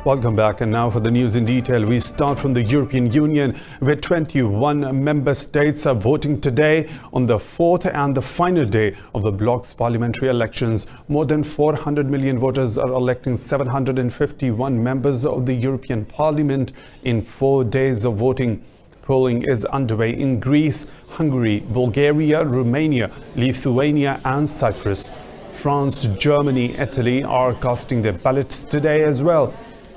Welcome back, and now for the news in detail. We start from the European Union, where 21 member states are voting today on the fourth and the final day of the bloc's parliamentary elections. More than 400 million voters are electing 751 members of the European Parliament in 4 days of voting. Polling is underway in Greece, Hungary, Bulgaria, Romania, Lithuania and Cyprus. France, Germany, Italy are casting their ballots today as well.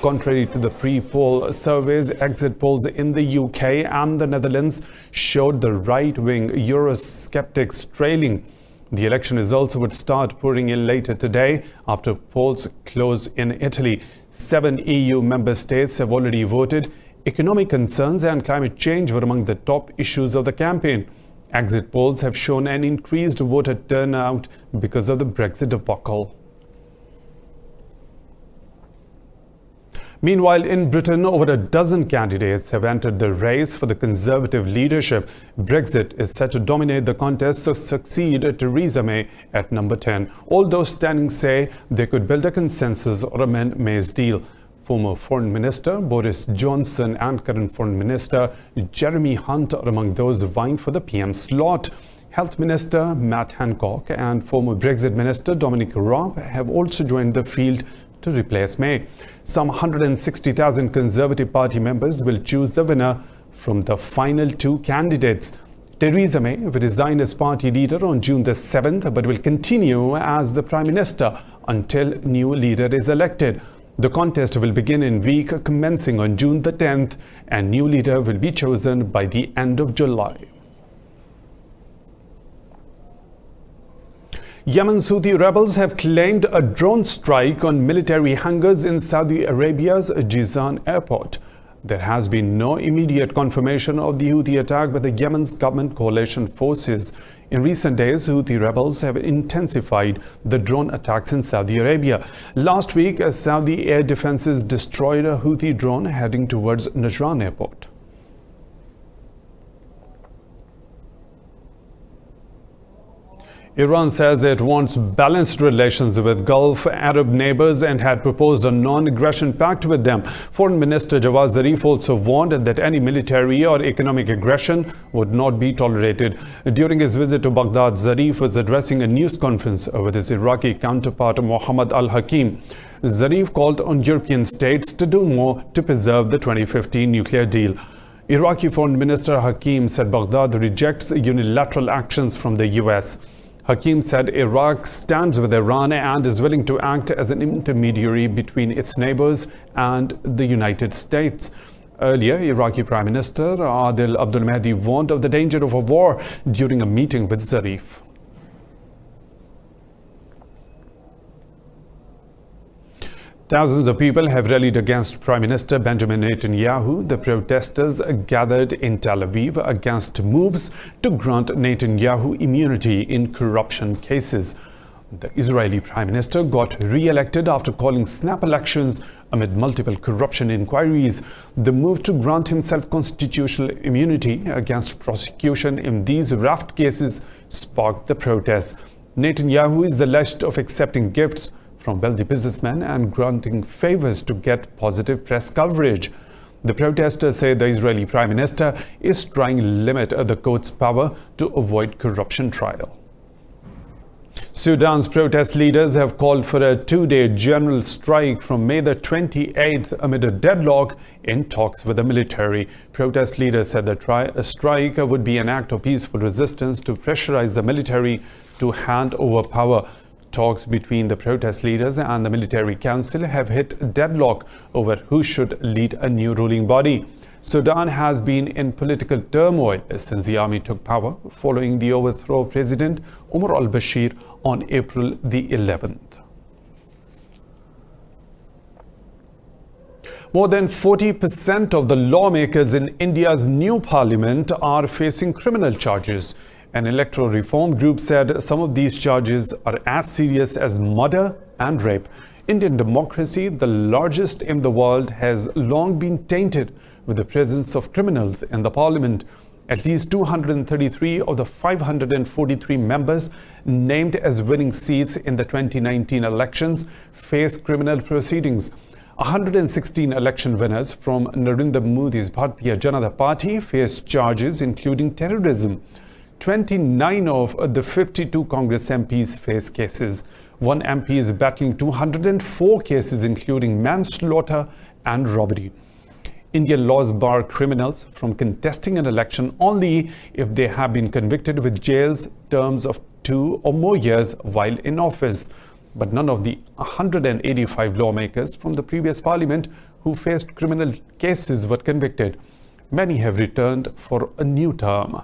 Contrary to the pre-poll surveys, exit polls in the UK and the Netherlands showed the right-wing Eurosceptics trailing. The election results would start pouring in later today after polls close in Italy. 7 EU member states have already voted. Economic concerns and climate change were among the top issues of the campaign. Exit polls have shown an increased voter turnout because of the Brexit debacle. Meanwhile, in Britain, over a dozen candidates have entered the race for the Conservative leadership. Brexit is set to dominate the contest to succeed Theresa May at number 10. All those standing say they could build a consensus or amend May's deal. Former Foreign Minister Boris Johnson and current Foreign Minister Jeremy Hunt are among those vying for the PM slot. Health Minister Matt Hancock and former Brexit Minister Dominic Raab have also joined the field to replace May. Some 160,000 Conservative Party members will choose the winner from the final 2 candidates. Theresa May will resign as party leader on June the 7th, but will continue as the Prime Minister until new leader is elected. The contest will begin in week commencing on June the 10th, and new leader will be chosen by the end of July. Yemen's Houthi rebels have claimed a drone strike on military hangars in Saudi Arabia's Jizan airport. There has been no immediate confirmation of the Houthi attack by the Yemen's government coalition forces. In recent days, Houthi rebels have intensified the drone attacks in Saudi Arabia. Last week, Saudi air defenses destroyed a Houthi drone heading towards Najran airport. Iran says it wants balanced relations with Gulf Arab neighbors and had proposed a non-aggression pact with them. Foreign Minister Jawad Zarif also warned that any military or economic aggression would not be tolerated. During his visit to Baghdad, Zarif was addressing a news conference with his Iraqi counterpart Mohammad al-Hakim. Zarif called on European states to do more to preserve the 2015 nuclear deal. Iraqi Foreign Minister Hakim said Baghdad rejects unilateral actions from the US. Hakim said Iraq stands with Iran and is willing to act as an intermediary between its neighbors and the United States. Earlier, Iraqi Prime Minister Adil Abdul Mahdi warned of the danger of a war during a meeting with Zarif. Thousands of people have rallied against Prime Minister Benjamin Netanyahu. The protesters gathered in Tel Aviv against moves to grant Netanyahu immunity in corruption cases. The Israeli Prime Minister got re-elected after calling snap elections amid multiple corruption inquiries. The move to grant himself constitutional immunity against prosecution in these raft cases sparked the protests. Netanyahu is alleged of accepting gifts from wealthy businessmen and granting favors to get positive press coverage. The protesters say the Israeli Prime Minister is trying to limit the court's power to avoid corruption trial. Sudan's protest leaders have called for a 2-day general strike from May the 28th amid a deadlock in talks with the military. Protest leaders said a strike would be an act of peaceful resistance to pressurize the military to hand over power. Talks between the protest leaders and the military council have hit deadlock over who should lead a new ruling body. Sudan has been in political turmoil since the army took power following the overthrow of President Omar al-Bashir on April the 11th. More than 40% of the lawmakers in India's new parliament are facing criminal charges. An electoral reform group said some of these charges are as serious as murder and rape. Indian democracy, the largest in the world, has long been tainted with the presence of criminals in the parliament. At least 233 of the 543 members named as winning seats in the 2019 elections face criminal proceedings. 116 election winners from Narendra Modi's Bharatiya Janata Party face charges including terrorism. 29 of the 52 Congress MPs face cases. One MP is battling 204 cases including manslaughter and robbery. Indian laws bar criminals from contesting an election only if they have been convicted with jail's terms of 2 or more years while in office. But none of the 185 lawmakers from the previous parliament who faced criminal cases were convicted. Many have returned for a new term.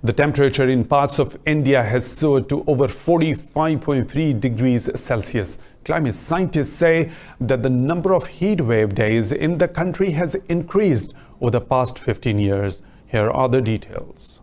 The temperature in parts of India has soared to over 45.3 degrees Celsius. Climate scientists say that the number of heat wave days in the country has increased over the past 15 years. Here are the details.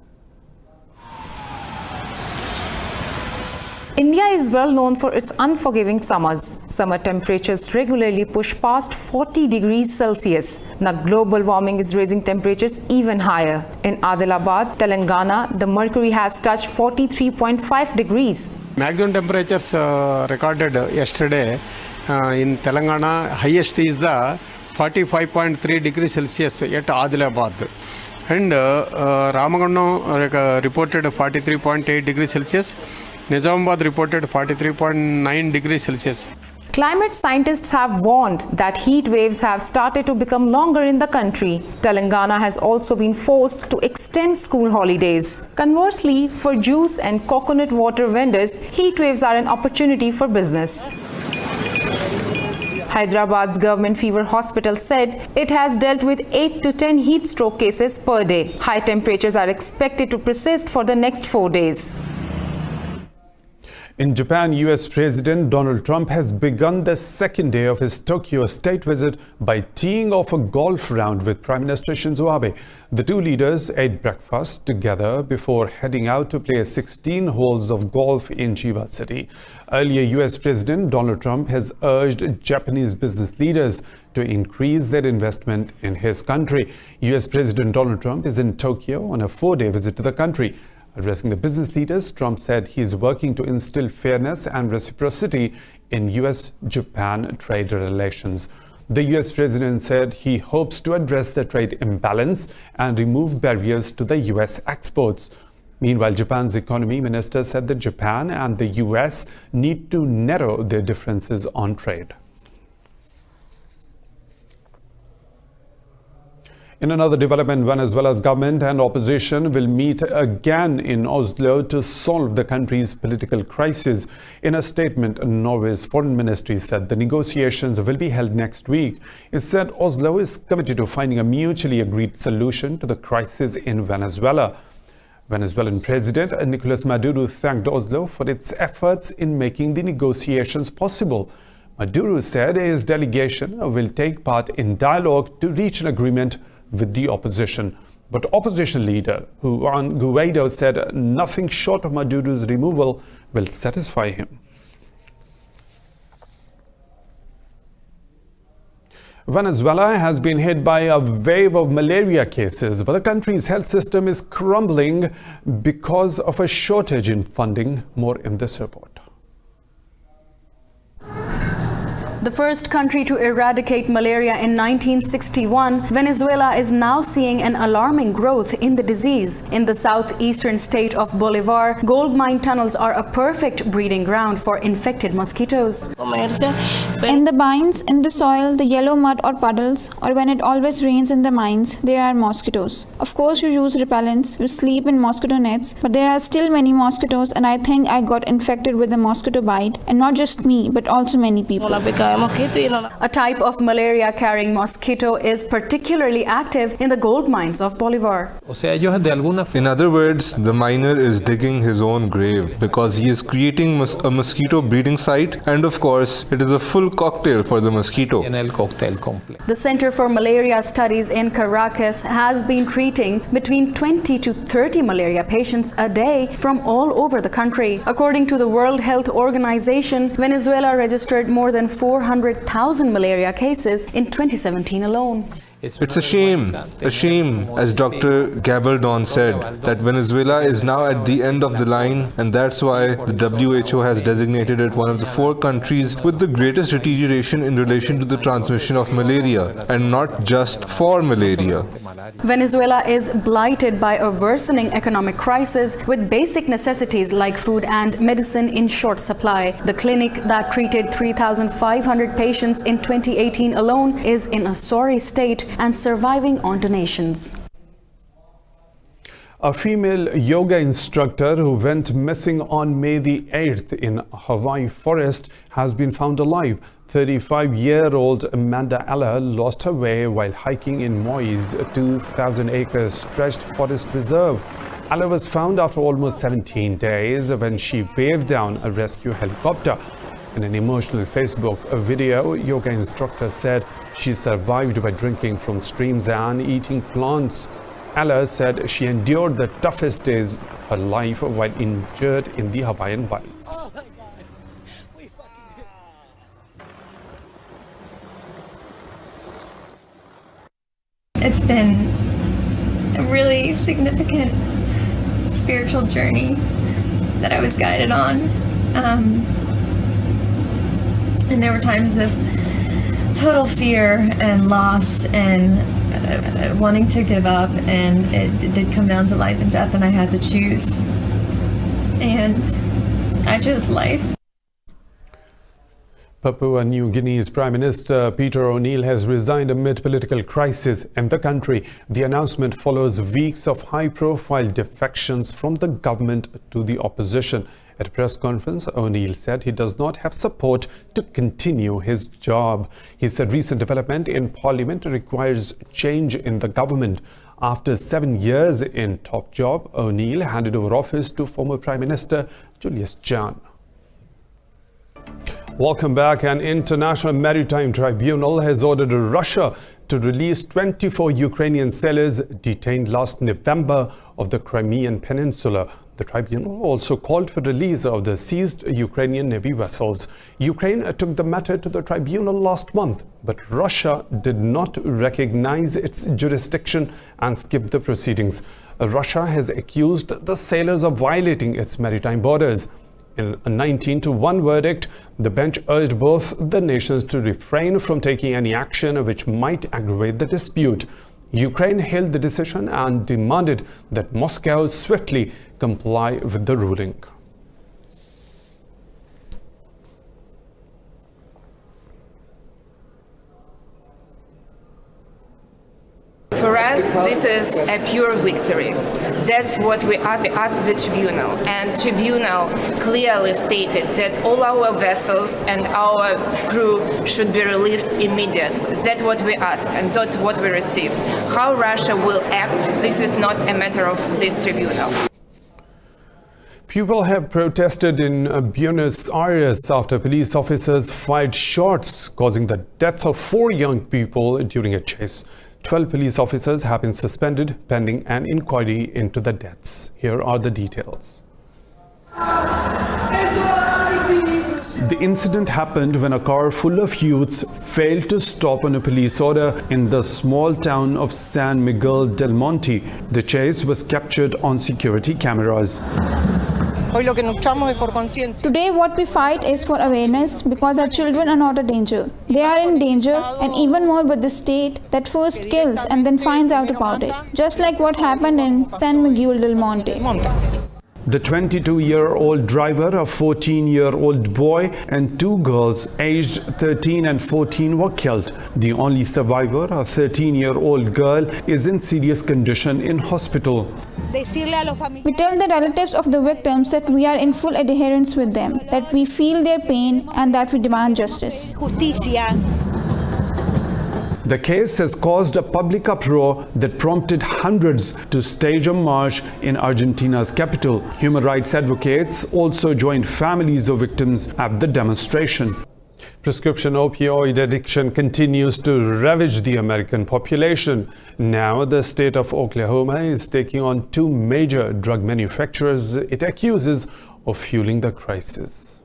India is well known for its unforgiving summers. Summer temperatures regularly push past 40 degrees Celsius. Now global warming is raising temperatures even higher. In Adilabad, Telangana, the mercury has touched 43.5 degrees. Maximum temperatures recorded yesterday in Telangana, highest is the 45.3 degrees Celsius at Adilabad. And Ramagundam reported 43.8 degrees Celsius. Nizamabad reported 43.9 degrees Celsius. Climate scientists have warned that heat waves have started to become longer in the country. Telangana has also been forced to extend school holidays. Conversely, for juice and coconut water vendors, heat waves are an opportunity for business. Hyderabad's government fever hospital said it has dealt with 8 to 10 heat stroke cases per day. High temperatures are expected to persist for the next 4 days. In Japan, US President Donald Trump has begun the second day of his Tokyo state visit by teeing off a golf round with Prime Minister Shinzo Abe. The two leaders ate breakfast together before heading out to play 16 holes of golf in Chiba City. Earlier, US President Donald Trump has urged Japanese business leaders to increase their investment in his country. US President Donald Trump is in Tokyo on a 4-day visit to the country. Addressing the business leaders, Trump said he is working to instill fairness and reciprocity in US-Japan trade relations. The US president said he hopes to address the trade imbalance and remove barriers to the US exports. Meanwhile, Japan's economy minister said that Japan and the US need to narrow their differences on trade. In another development, Venezuela's government and opposition will meet again in Oslo to solve the country's political crisis. In a statement, Norway's foreign ministry said the negotiations will be held next week. It said Oslo is committed to finding a mutually agreed solution to the crisis in Venezuela. Venezuelan President Nicolas Maduro thanked Oslo for its efforts in making the negotiations possible. Maduro said his delegation will take part in dialogue to reach an agreement with the opposition. But opposition leader Juan Guaido said nothing short of Maduro's removal will satisfy him. Venezuela has been hit by a wave of malaria cases, but the country's health system is crumbling because of a shortage in funding. More in this report. The first country to eradicate malaria in 1961, Venezuela is now seeing an alarming growth in the disease. In the southeastern state of Bolivar, gold mine tunnels are a perfect breeding ground for infected mosquitoes. In the mines, in the soil, the yellow mud or puddles, or when it always rains in the mines, there are mosquitoes. Of course, you use repellents, you sleep in mosquito nets, but there are still many mosquitoes, and I think I got infected with a mosquito bite, and not just me, but also many people. A type of malaria-carrying mosquito is particularly active in the gold mines of Bolivar. In other words, the miner is digging his own grave because he is creating a mosquito breeding site, and of course, it is a full cocktail for the mosquito. The Center for Malaria Studies in Caracas has been treating between 20 to 30 malaria patients a day from all over the country. According to the World Health Organization, Venezuela registered more than 400,000 malaria cases in 2017 alone. It's a shame, as Dr. Gabaldon said, that Venezuela is now at the end of the line, and that's why the WHO has designated it one of the 4 countries with the greatest deterioration in relation to the transmission of malaria, and not just for malaria. Venezuela is blighted by a worsening economic crisis with basic necessities like food and medicine in short supply. The clinic that treated 3,500 patients in 2018 alone is in a sorry state and surviving on donations. A female yoga instructor who went missing on May the 8th in Hawaii forest has been found alive. 35-year-old Amanda Eller lost her way while hiking in Maui's 2,000-acre stretched forest reserve. Eller was found after almost 17 days when she waved down a rescue helicopter. In an emotional Facebook video, yoga instructor said she survived by drinking from streams and eating plants. Eller said she endured the toughest days of her life while injured in the Hawaiian wilds. It's been a really significant spiritual journey that I was guided on. And there were times of total fear and loss and wanting to give up, and it did come down to life and death, and I had to choose. And I chose life. Papua New Guinea's Prime Minister Peter O'Neill has resigned amid political crisis in the country. The announcement follows weeks of high-profile defections from the government to the opposition. At a press conference, O'Neill said he does not have support to continue his job. He said recent development in Parliament requires change in the government. After 7 years in top job, O'Neill handed over office to former Prime Minister Julius John. Welcome back. An international maritime tribunal has ordered Russia to release 24 Ukrainian sailors detained last November of the Crimean Peninsula. The tribunal also called for release of the seized Ukrainian Navy vessels. Ukraine took the matter to the tribunal last month, but Russia did not recognize its jurisdiction and skipped the proceedings. Russia has accused the sailors of violating its maritime borders. In a 19-1 verdict, the bench urged both the nations to refrain from taking any action which might aggravate the dispute. Ukraine hailed the decision and demanded that Moscow swiftly comply with the ruling. For us, this is a pure victory. That's what we asked the tribunal, and tribunal clearly stated that all our vessels and our crew should be released immediately. That's what we asked, and that's what we received. How Russia will act, this is not a matter of this tribunal. People have protested in Buenos Aires after police officers fired shots, causing the death of 4 young people during a chase. 12 police officers have been suspended pending an inquiry into the deaths. Here are the details. The incident happened when a car full of youths failed to stop on a police order in the small town of San Miguel del Monte. The chase was captured on security cameras. Today what we fight is for awareness, because our children are not a danger. They are in danger, and even more with the state that first kills and then finds out about it. Just like what happened in San Miguel del Monte. The 22-year-old driver, a 14-year-old boy and 2 girls aged 13 and 14 were killed. The only survivor, a 13-year-old girl, is in serious condition in hospital. We tell the relatives of the victims that we are in full adherence with them, that we feel their pain and that we demand justice. The case has caused a public uproar that prompted hundreds to stage a march in Argentina's capital. Human rights advocates also joined families of victims at the demonstration. Prescription opioid addiction continues to ravage the American population. Now, the state of Oklahoma is taking on 2 major drug manufacturers it accuses of fueling the crisis.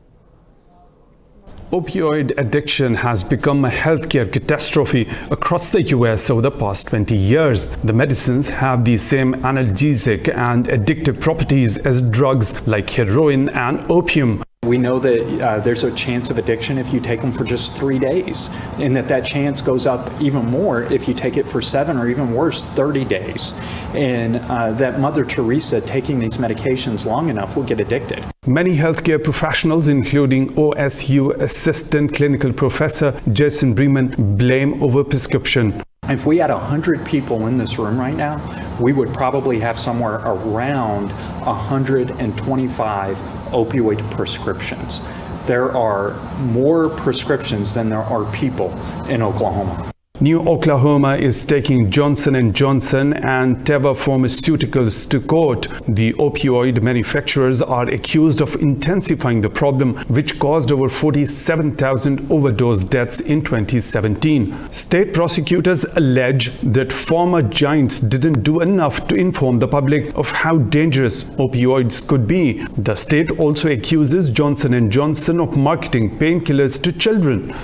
Opioid addiction has become a healthcare catastrophe across the US over the past 20 years. The medicines have the same analgesic and addictive properties as drugs like heroin and opium. We know that there's a chance of addiction if you take them for just 3 days, and that chance goes up even more if you take it for 7 or even worse, 30 days. And that Mother Teresa taking these medications long enough will get addicted. Many healthcare professionals, including OSU Assistant Clinical Professor Jason Bremen, blame overprescription. If we had 100 people in this room right now, we would probably have somewhere around 125 opioid prescriptions. There are more prescriptions than there are people in Oklahoma. New Oklahoma is taking Johnson & Johnson and Teva Pharmaceuticals to court. The opioid manufacturers are accused of intensifying the problem, which caused over 47,000 overdose deaths in 2017. State prosecutors allege that pharma giants didn't do enough to inform the public of how dangerous opioids could be. The state also accuses Johnson & Johnson of marketing painkillers to children.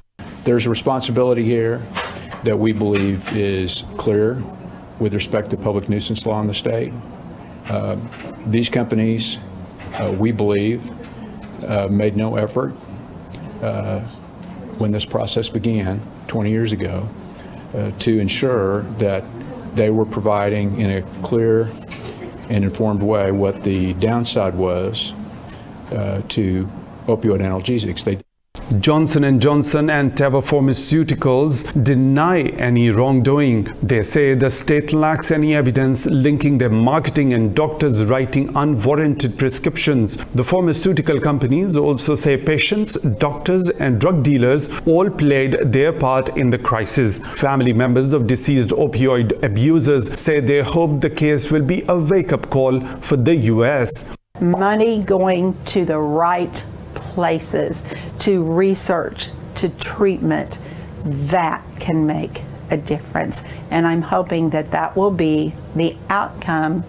There's a responsibility here that we believe is clear with respect to public nuisance law in the state. These companies, we believe, made no effort when this process began 20 years ago to ensure that they were providing in a clear and informed way what the downside was to opioid analgesics. Johnson & Johnson and Teva Pharmaceuticals deny any wrongdoing. They say the state lacks any evidence linking their marketing and doctors writing unwarranted prescriptions. The pharmaceutical companies also say patients, doctors and drug dealers all played their part in the crisis. Family members of deceased opioid abusers say they hope the case will be a wake-up call for the U.S. Money going to the right places, to research, to treatment, that can make a difference. And I'm hoping that that will be the outcome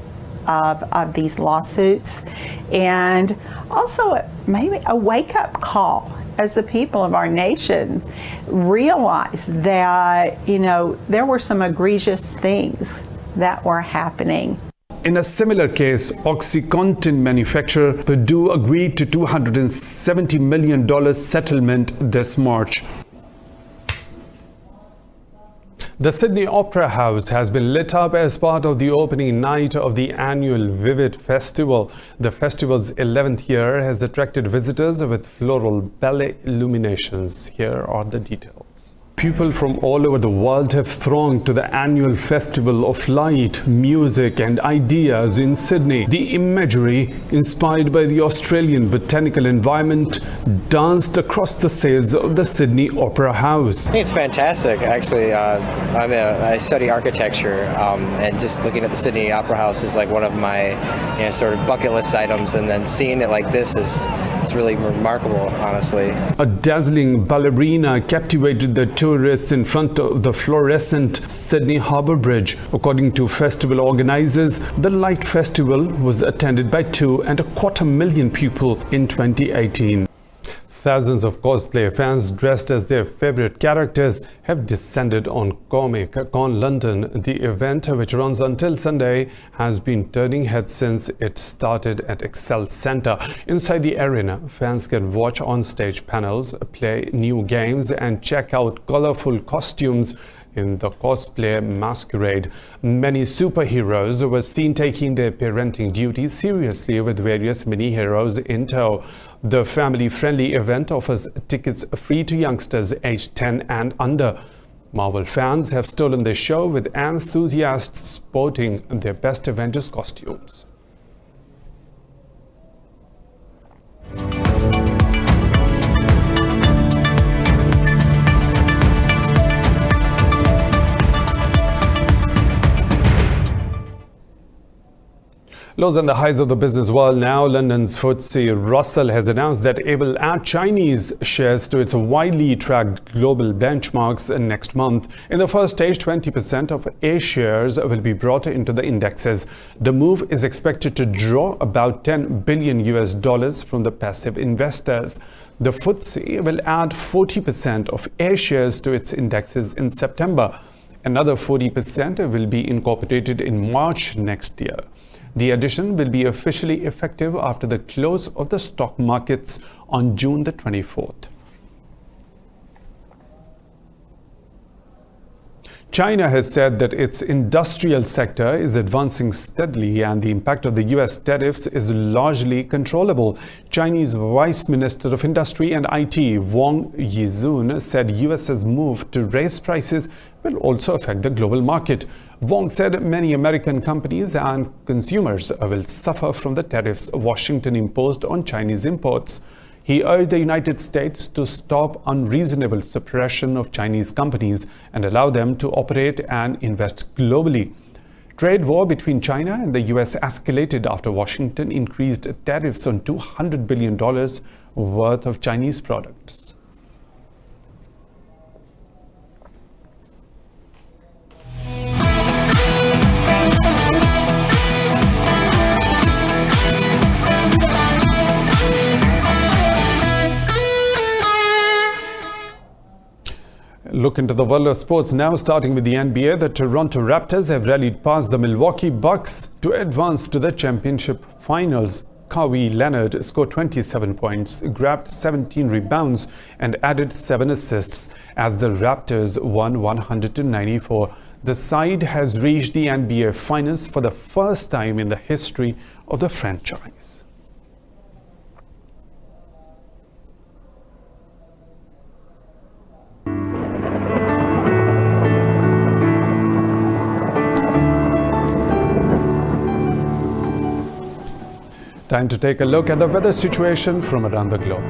of these lawsuits, and also maybe a wake-up call as the people of our nation realize that, there were some egregious things that were happening. In a similar case, OxyContin manufacturer Purdue agreed to $270 million settlement this March. The Sydney Opera House has been lit up as part of the opening night of the annual Vivid Festival. The festival's 11th year has attracted visitors with floral ballet illuminations. Here are the details. People from all over the world have thronged to the annual Festival of Light, Music and Ideas in Sydney. The imagery, inspired by the Australian botanical environment, danced across the sails of the Sydney Opera House. I think it's fantastic, actually. I study architecture, and just looking at the Sydney Opera House is like one of my sort of bucket list items, and then seeing it like this is really remarkable, honestly. A dazzling ballerina captivated the tourists in front of the fluorescent Sydney Harbour Bridge. According to festival organizers, the Light Festival was attended by 2.25 million people in 2018. Thousands of cosplay fans dressed as their favorite characters have descended on Comic Con London. The event, which runs until Sunday, has been turning heads since it started at Excel Centre. Inside the arena, fans can watch on-stage panels, play new games and check out colourful costumes in the cosplay masquerade. Many superheroes were seen taking their parenting duties seriously with various mini-heroes in tow. The family-friendly event offers tickets free to youngsters aged 10 and under. Marvel fans have stolen the show with enthusiasts sporting their best Avengers costumes. Lows and the highs of the business world now. London's FTSE Russell has announced that it will add Chinese shares to its widely tracked global benchmarks next month. In the first stage, 20% of A shares will be brought into the indexes. The move is expected to draw about $10 billion from the passive investors. The FTSE will add 40% of A shares to its indexes in September. Another 40% will be incorporated in March next year. The addition will be officially effective after the close of the stock markets on June the 24th. China has said that its industrial sector is advancing steadily and the impact of the US tariffs is largely controllable. Chinese Vice Minister of Industry and IT Wang Yizun said US's move to raise prices will also affect the global market. Wang said many American companies and consumers will suffer from the tariffs Washington imposed on Chinese imports. He urged the United States to stop unreasonable suppression of Chinese companies and allow them to operate and invest globally. Trade war between China and the US escalated after Washington increased tariffs on $200 billion worth of Chinese products. Look into the world of sports now, starting with the NBA. The Toronto Raptors have rallied past the Milwaukee Bucks to advance to the championship finals. Kawhi Leonard scored 27 points, grabbed 17 rebounds and added 7 assists as the Raptors won 100-94. The side has reached the NBA finals for the first time in the history of the franchise. Time to take a look at the weather situation from around the globe.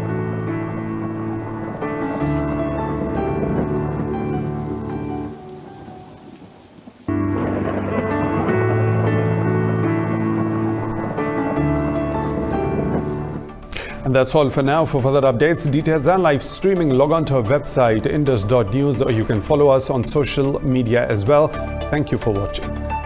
And that's all for now. For further updates, details and live streaming, log on to our website indus.news, or you can follow us on social media as well. Thank you for watching.